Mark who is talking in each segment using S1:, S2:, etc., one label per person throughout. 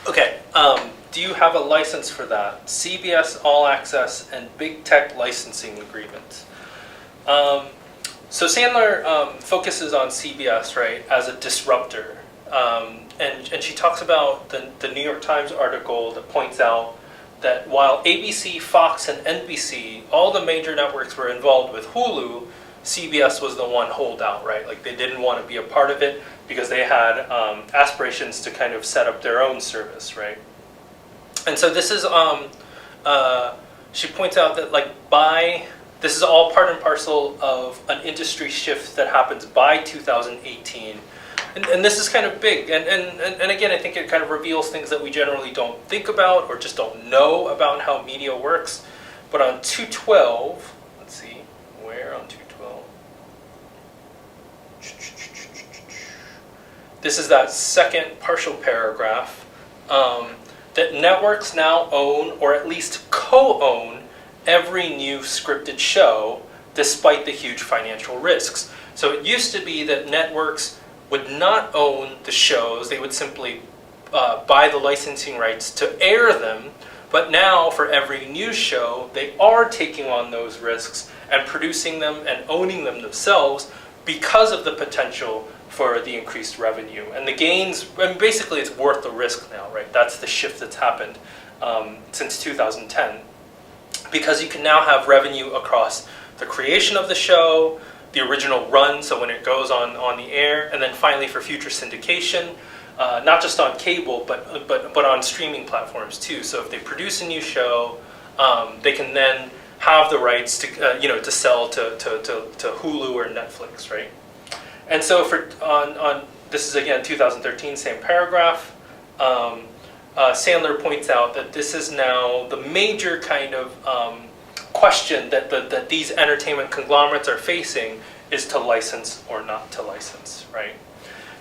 S1: Okay, do you have a license for that? CBS All Access and Big Tech licensing agreements. So Sandler focuses on CBS, right, as a disruptor. And she talks about the New York Times article that points out that while ABC, Fox, and NBC, all the major networks were involved with Hulu, CBS was the one holdout, right? Like they didn't want to be a part of it because they had aspirations to kind of set up their own service, right? And so this is, she points out that this is all part and parcel of an industry shift that happens by 2018. And this is kind of big, and again, I think it kind of reveals things that we generally don't think about or just don't know about how media works. But on 212, let's see, where on 212? This is that second partial paragraph, that networks now own, or at least co-own, every new scripted show, despite the huge financial risks. So it used to be that networks would not own the shows, they would simply buy the licensing rights to air them, but now for every new show, they are taking on those risks and producing them and owning them themselves because of the potential for the increased revenue. And the gains, and basically it's worth the risk now, right? That's the shift that's happened since 2010. Because you can now have revenue across the creation of the show, the original run, so when it goes on the air, and then finally for future syndication, not just on cable, but on streaming platforms too. So if they produce a new show, they can then have the rights to to sell to Hulu or Netflix, right? And so on this is again 2013, same paragraph. Sandler points out that this is now the major kind of question that these entertainment conglomerates are facing is to license or not to license, right?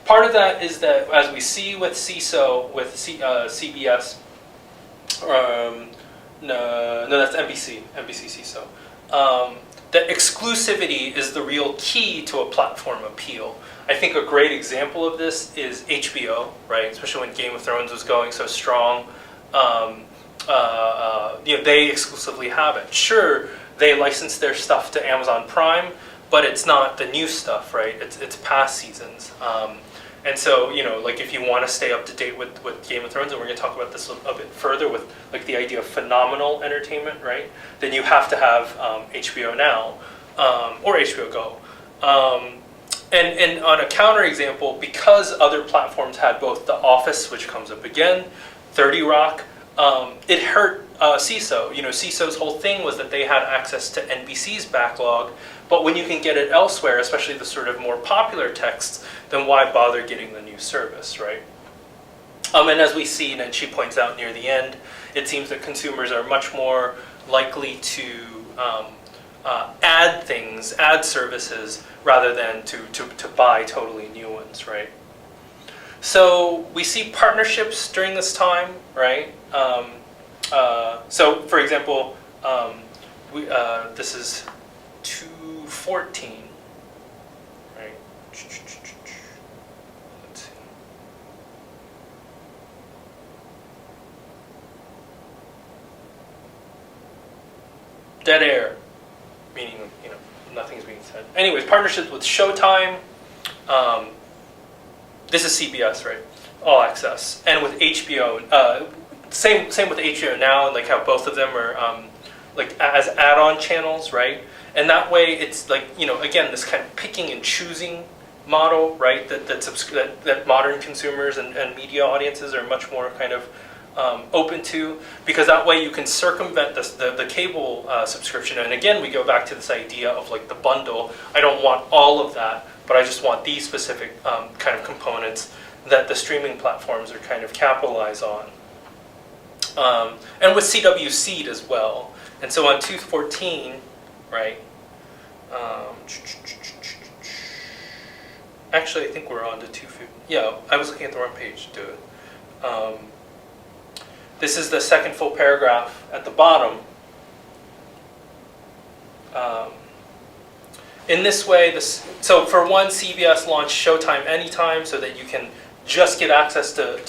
S1: Part of that is that, as we see with CISO, with CBS, no, that's NBC CISO, that exclusivity is the real key to a platform appeal. I think a great example of this is HBO, right? Especially when Game of Thrones was going so strong. They exclusively have it. Sure, they license their stuff to Amazon Prime, but it's not the new stuff, right? It's past seasons. And so, like if you want to stay up to date with Game of Thrones, and we're going to talk about this a bit further with like the idea of phenomenal entertainment, right? Then you have to have HBO Now or HBO Go. And on a counterexample, because other platforms had both The Office, which comes up again, 30 Rock, it hurt CISO. CISO's whole thing was that they had access to NBC's backlog, but when you can get it elsewhere, especially the sort of more popular texts, then why bother getting the new service, right? And as we see, and she points out near the end, it seems that consumers are much more likely to add services rather than to buy totally new ones, right? So we see partnerships during this time, right? So for example, this is 214, right? Let's see. Dead air, meaning nothing's being said. Anyways, partnerships with Showtime. This is CBS, right? All Access, and with HBO. Same with HBO Now, and like how both of them are like as add-on channels, right? And that way, it's like again this kind of picking and choosing model, right? That modern consumers and media audiences are much more kind of open to, because that way you can circumvent the cable subscription. And again, we go back to this idea of like the bundle. I don't want all of that, but I just want these specific kind of components that the streaming platforms are kind of capitalize on. And with CW Seed as well. And so on 214, right? Actually, I think we're on to 250. Yeah, I was looking at the wrong page to do it. This is the second full paragraph at the bottom. In this way, so for one, CBS launched Showtime Anytime so that you can just get access to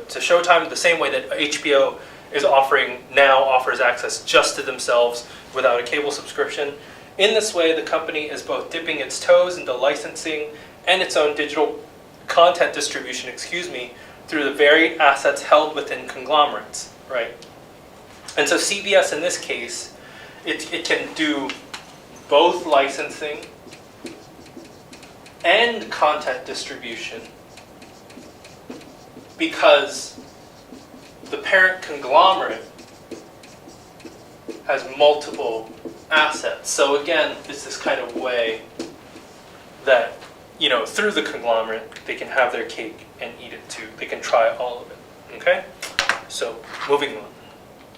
S1: Showtime the same way that HBO offers access just to themselves without a cable subscription. In this way, the company is both dipping its toes into licensing and its own digital content distribution, through the varied assets held within conglomerates, right? And so CBS in this case, it can do both licensing and content distribution because the parent conglomerate has multiple assets. So again, it's this kind of way that, through the conglomerate, they can have their cake and eat it too. They can try all of it, okay? So, moving on.